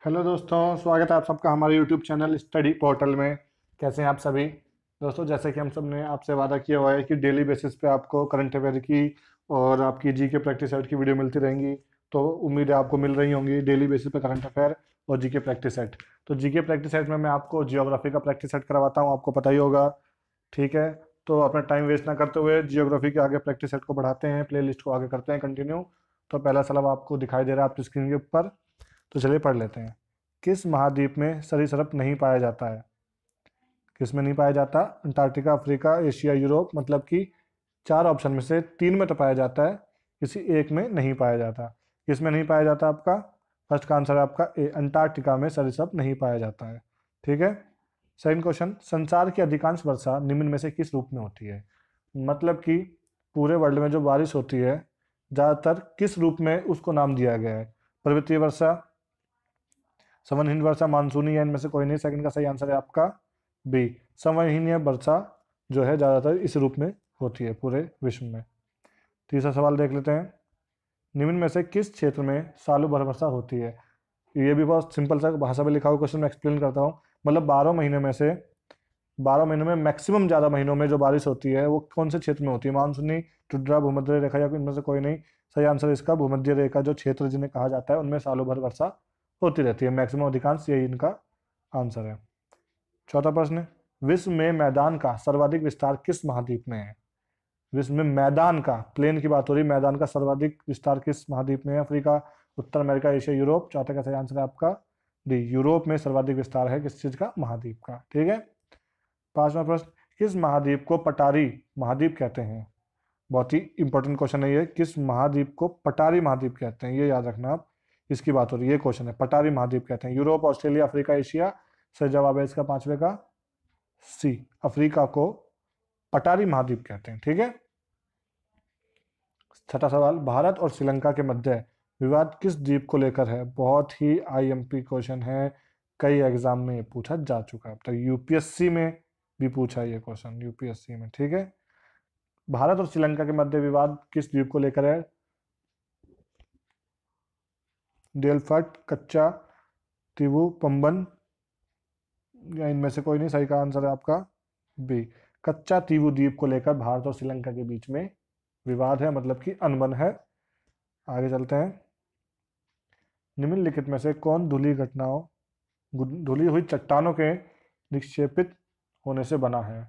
Hello दोस्तों, स्वागत है आप सबका हमारे यूट्यूब चैनल स्टडी पोर्टल में। कैसे हैं आप सभी दोस्तों? जैसे कि हम सब ने आपसे वादा किया हुआ है कि डेली बेसिस पे आपको करंट अफेयर की और आपकी जी के प्रैक्टिस सेट की वीडियो मिलती रहेंगी। तो उम्मीद है आपको मिल रही होंगी डेली बेसिस पे करंट अफेयर और जी के प्रैक्टिस सेट। तो जी के प्रैक्टिस सेट में मैं आपको जियोग्राफी का प्रैक्टिस सेट करवाता हूँ, आपको पता ही होगा। ठीक है, तो अपना टाइम वेस्ट ना करते हुए जियोग्राफी के आगे प्रैक्टिस सेट को बढ़ाते हैं, प्ले लिस्ट को आगे करते हैं कंटिन्यू। तो पहला सवाल आपको दिखाई दे रहा है आपकी स्क्रीन के ऊपर। तो चलिए पढ़ लेते हैं। किस महाद्वीप में सरीसृप नहीं पाया जाता है? किस में नहीं पाया जाता? Antarctica, Africa, Asia, Europe. मतलब कि चार ऑप्शन में से तीन में तो पाया जाता है, किसी एक में नहीं पाया जाता। किस में नहीं पाया जाता आपका? फर्स्ट का आंसर है आपका ए, अंटार्कटिका में सरीसृप नहीं पाया जाता है। ठीक है। सेकंड क्वेश्चन, संसार की अधिकांश वर्षा निम्न में से किस रूप में होती है? मतलब कि पूरे वर्ल्ड में जो बारिश होती है ज़्यादातर किस रूप में उसको नाम दिया गया है? पर्वतीय वर्षा, संवहनीय वर्षा, मानसूनी, या इनमें से कोई नहीं। सेकंड का सही आंसर है आपका बी, संवहनीय वर्षा जो है ज़्यादातर इस रूप में होती है पूरे विश्व में। तीसरा सवाल देख लेते हैं। निम्न में से किस क्षेत्र में सालों भर वर्षा होती है? ये भी बहुत सिंपल सा भाषा में लिखा हुआ क्वेश्चन, मैं एक्सप्लेन करता हूँ। मतलब 12 महीने में से 12 महीनों में मैक्सिमम ज़्यादा महीनों में जो बारिश होती है वो कौन से क्षेत्र में होती है? मानसूनी, टुड्रा, भूमध्य रेखा, या इनमें से कोई नहीं। सही आंसर इसका भूमध्य रेखा जो क्षेत्र जिन्हें कहा जाता है उनमें सालों भर वर्षा होती रहती है, मैक्सिमम अधिकांश, यही इनका आंसर है। चौथा प्रश्न, विश्व में मैदान का सर्वाधिक विस्तार किस महाद्वीप में है? विश्व में मैदान का, प्लेन की बात हो रही, मैदान का सर्वाधिक विस्तार किस महाद्वीप में है? अफ्रीका, उत्तर अमेरिका, एशिया, यूरोप। चौथे का सही आंसर है आपका डी, यूरोप में सर्वाधिक विस्तार है किस चीज का? महाद्वीप का। ठीक है। पांचवा प्रश्न, किस महाद्वीप को पटारी महाद्वीप कहते हैं? बहुत ही इंपॉर्टेंट क्वेश्चन है ये। किस महाद्वीप को पटारी महाद्वीप कहते हैं, ये याद रखना आप। इसकी बात हो रही है, ये क्वेश्चन है, पटारी महाद्वीप कहते हैं। Europe, Australia, Africa, Asia. सही जवाब है इसका पांचवे का सी, अफ्रीका को पटारी महाद्वीप कहते हैं। ठीक है। छठा सवाल, भारत और श्रीलंका के मध्य विवाद किस द्वीप को लेकर है? बहुत ही आईएमपी क्वेश्चन है, कई एग्जाम में ये पूछा जा चुका है अब तक, यूपीएससी में भी पूछा है ये क्वेश्चन, यूपीएससी में। ठीक है। भारत और श्रीलंका के मध्य विवाद किस द्वीप को लेकर है? डेलफट, कच्चा, तीवु, पंबन, या इनमें से कोई नहीं। सही का आंसर है आपका बी, कच्चा तीवु द्वीप को लेकर भारत और श्रीलंका के बीच में विवाद है, मतलब कि अनबन है। आगे चलते हैं। निम्नलिखित में से कौन धुली घटनाओं, धुली हुई चट्टानों के निक्षेपित होने से बना है?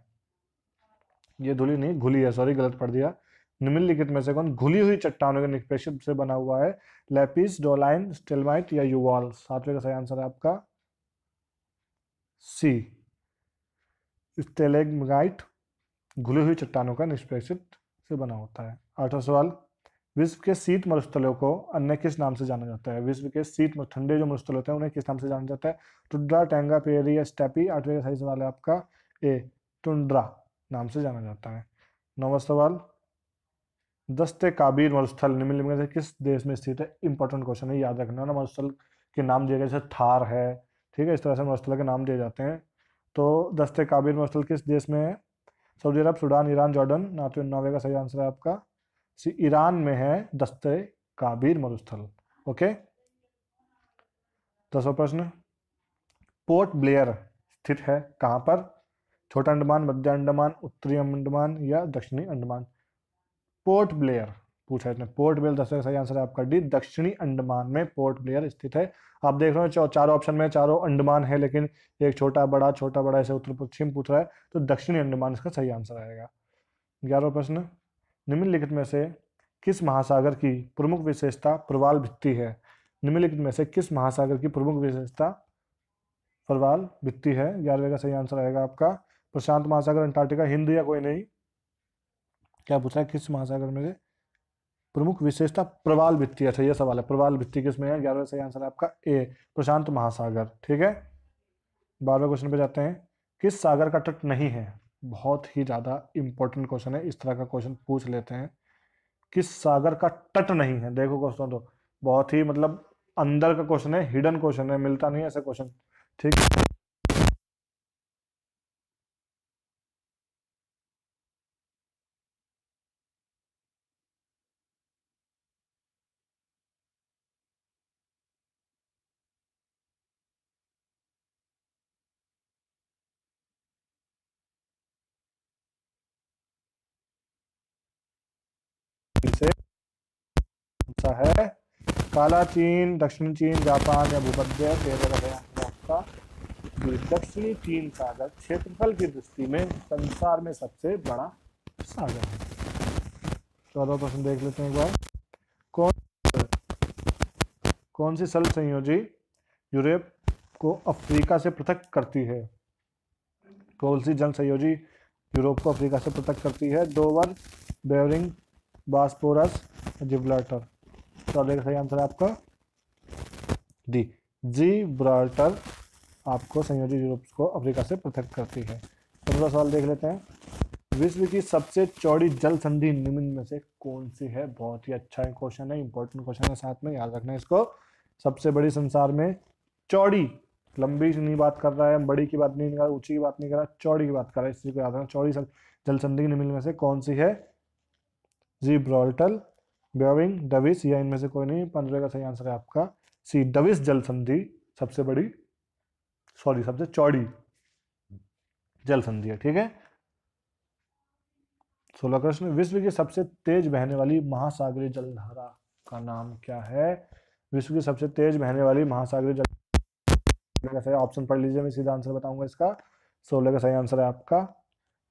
ये धुली नहीं, घुली है, सॉरी गलत पढ़ दिया। निम्नलिखित में से कौन घुली हुई चट्टानों के निक्षेपित से बना हुआ है? लैपिस, डोलाइन, स्टेलमाइट, या यूवाल। सातवें का सही आंसर है आपका सी, स्टेलेग्माइट घुली हुई चट्टानों का निष्पेक्षित से बना होता है। आठवां सवाल, विश्व के शीत मरुस्थलों को अन्य किस नाम से जाना जाता है? विश्व के ठंडे जो मरुस्थल होते हैं उन्हें किस नाम से जाना जाता है? टुंड्रा, टैंगा, पेरी, या स्टेपी। आठवें का सही सवाल है आपका ए, टुंड्रा नाम से जाना जाता है। नौवां सवाल, दस्ते काबीर मरुस्थल निम्नलिखित में से किस देश में स्थित है? इंपॉर्टेंट क्वेश्चन है, याद रखना ना। मरुस्थल के नाम दिए गए जैसे थार है, ठीक है, इस तरह से मरुस्थल के नाम दिए जाते हैं। तो दस्ते काबीर मरुस्थल किस देश में है? सऊदी अरब, सूडान, ईरान, जॉर्डन। नौवे का सही आंसर है आपका ईरान में है दस्ते काबीर मरुस्थल। ओके। 10वां प्रश्न, पोर्ट ब्लेयर स्थित है कहाँ पर? छोटा अंडमान, मध्य अंडमान, उत्तरी अंडमान, या दक्षिणी अंडमान। पोर्ट ब्लेयर पूछा है इसने, पोर्ट ब्लेयर। 10वां का सही आंसर है आपका डी, दक्षिणी अंडमान में पोर्ट ब्लेयर स्थित है। आप देख रहे हो चारों ऑप्शन में चारों अंडमान है, लेकिन एक छोटा बड़ा ऐसे उत्तर पश्चिम पूछ रहा है, तो दक्षिणी अंडमान इसका सही आंसर आएगा। 11वां प्रश्न, निम्नलिखित में से किस महासागर की प्रमुख विशेषता प्रवाल भित्ति है? निम्नलिखित में से किस महासागर की प्रमुख विशेषता प्रवाल भित्ति है? 11वें का सही आंसर आएगा आपका प्रशांत महासागर, अंटार्कटिका, हिंद, या कोई नहीं। क्या पूछा है, किस महासागर में से प्रमुख विशेषता प्रवाल भित्ति? अच्छा ये सवाल है, प्रवाल भित्ति किस में है? 11वें सही आंसर है आपका ए, प्रशांत महासागर। ठीक है। 12वें क्वेश्चन पे जाते हैं। किस सागर का तट नहीं है? बहुत ही ज्यादा इंपॉर्टेंट क्वेश्चन है, इस तरह का क्वेश्चन पूछ लेते हैं। किस सागर का तट नहीं है? देखो क्वेश्चन तो बहुत ही मतलब अंदर का क्वेश्चन है, हिडन क्वेश्चन है, मिलता नहीं है ऐसा क्वेश्चन। ठीक। सा है? काला चीन, दक्षिणी चीन, जापान या भूमध्य? 13 का सही आंसर आपका बी, दक्षिणी चीन सागर क्षेत्रफल की दृष्टि में संसार में सबसे बड़ा सागर है। 14वां प्रश्न देख लेते हैं एक बार। कौन सी सल संयोजी यूरोप को अफ्रीका से पृथक करती है? कौन सी जल संयोजी यूरोप को अफ्रीका से पृथक करती है? Dover, Bering, Bosporus, Gibraltar? तो देखिए सही आंसर है आपका डी, जिब्राल्टर आपको संयोजी यूरोप को अफ्रीका से पृथक करती है। 15वां सवाल देख लेते हैं। विश्व की सबसे चौड़ी जल संधि निम्न में से कौन सी है? बहुत ही अच्छा क्वेश्चन है, इंपॉर्टेंट क्वेश्चन है, साथ में याद रखना है इसको। सबसे बड़ी संसार में चौड़ी, लंबी नहीं बात कर रहा है, बड़ी की बात नहीं कर रहा, ऊंची की बात नहीं कर रहा, चौड़ी की बात कर रहा है, इसी को याद रखना। चौड़ी जल संधि निम्न में से कौन सी है? जिब्राल्टर, बेरिंग, डेविस या इनमें से कोई नहीं। 15 का सही आंसर है आपका सी, डेविस जल संधि सबसे बड़ी, सॉरी सबसे चौड़ी जल संधि है। ठीक है। 16 प्रश्न, विश्व की सबसे तेज बहने वाली महासागरीय जलधारा का नाम क्या है? विश्व की सबसे तेज बहने वाली महासागरीय जल का सही ऑप्शन पढ़ लीजिए, मैं सीधा आंसर बताऊंगा इसका। 16 का सही आंसर है आपका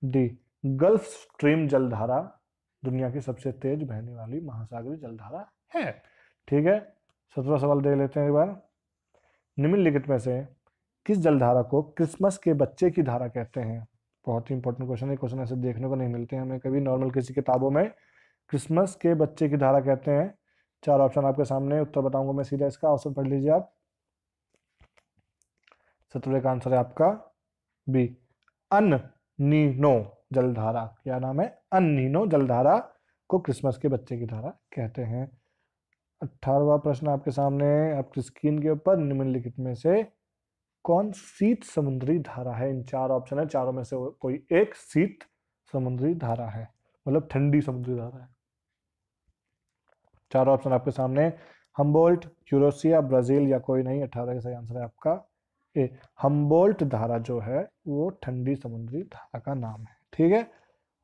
डी, गल्फ स्ट्रीम जलधारा दुनिया की सबसे तेज बहने वाली महासागरीय जलधारा है। ठीक है। 17वां सवाल देख लेते हैं एक बार। निम्नलिखित में से किस जलधारा को क्रिसमस के बच्चे की धारा कहते हैं? बहुत ही इंपॉर्टेंट क्वेश्चन है, क्वेश्चन ऐसे देखने को नहीं मिलते हैं हमें कभी नॉर्मल किसी किताबों में। क्रिसमस के बच्चे की धारा कहते हैं। 4 ऑप्शन आपके सामने, उत्तर बताऊंगा मैं सीधा इसका, ऑप्शन पढ़ लीजिए आप। 17 का आंसर है आपका बी, अन-नीनो जलधारा। क्या नाम है? अन-नीनो जलधारा को क्रिसमस के बच्चे की धारा कहते हैं। 18वां प्रश्न आपके सामने आपकी स्क्रीन के ऊपर। निम्नलिखित में से कौन शीत समुद्री धारा है? इन 4 ऑप्शन है, चारों में से कोई एक शीत समुद्री धारा है, मतलब ठंडी समुद्री धारा है। 4 ऑप्शन आपके सामने, हम्बोल्ट, यूरोसिया, ब्राजील या कोई नहीं। 18 का सही आंसर है आपका ए, हम्बोल्ट धारा जो है वो ठंडी समुद्री धारा का नाम है। ठीक है।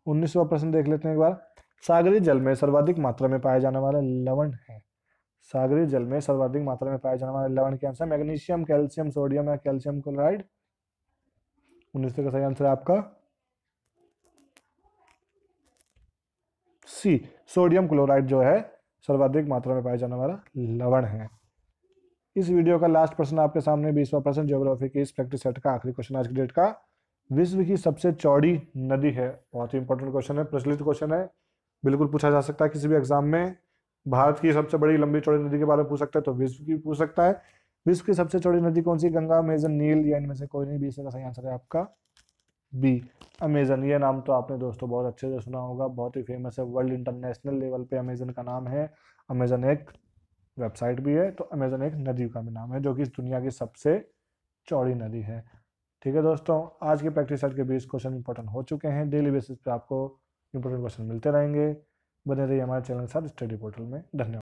19वां प्रश्न देख लेते हैं एक बार। सागरीय जल में सर्वाधिक मात्रा में पाया जाने वाला लवण है? सागरीय जल में सर्वाधिक मात्रा में पाया जाने वाला लवण क्या आंसर? मैग्नीशियम, कैल्शियम, सोडियम या कैल्शियम क्लोराइड? 19 का सही आंसर है आपका सी, सोडियम क्लोराइड जो है सर्वाधिक मात्रा में पाया जाने वाला लवण है। इस वीडियो का लास्ट प्रश्न आपके सामने 20वां प्रश्न, ज्योग्राफी के इस प्रैक्टिस सेट का आखिरी क्वेश्चन आज की डेट का। विश्व की सबसे चौड़ी नदी है? बहुत ही इंपॉर्टेंट क्वेश्चन है, प्रचलित क्वेश्चन है, बिल्कुल पूछा जा सकता है किसी भी एग्जाम में। भारत की सबसे बड़ी लंबी चौड़ी नदी के बारे में पूछ सकता है तो विश्व की पूछ सकता है। विश्व की सबसे चौड़ी नदी कौन सी? गंगा, अमेजन, नील या इनमें से कोई नहीं। 20 का सही आंसर है आपका बी, अमेजन। ये नाम तो आपने दोस्तों बहुत अच्छे से सुना होगा, बहुत ही फेमस है, वर्ल्ड इंटरनेशनल लेवल पे अमेजन का नाम है। अमेजन एक वेबसाइट भी है, तो अमेजन एक नदी का भी नाम है जो कि इस दुनिया की सबसे चौड़ी नदी है। ठीक है दोस्तों, आज के प्रैक्टिस सेट के 20 क्वेश्चन इंपॉर्टेंट हो चुके हैं। डेली बेसिस पे आपको इंपॉर्टेंट क्वेश्चन मिलते रहेंगे। बने रहिए हमारे चैनल के साथ स्टडी पोर्टल में। धन्यवाद।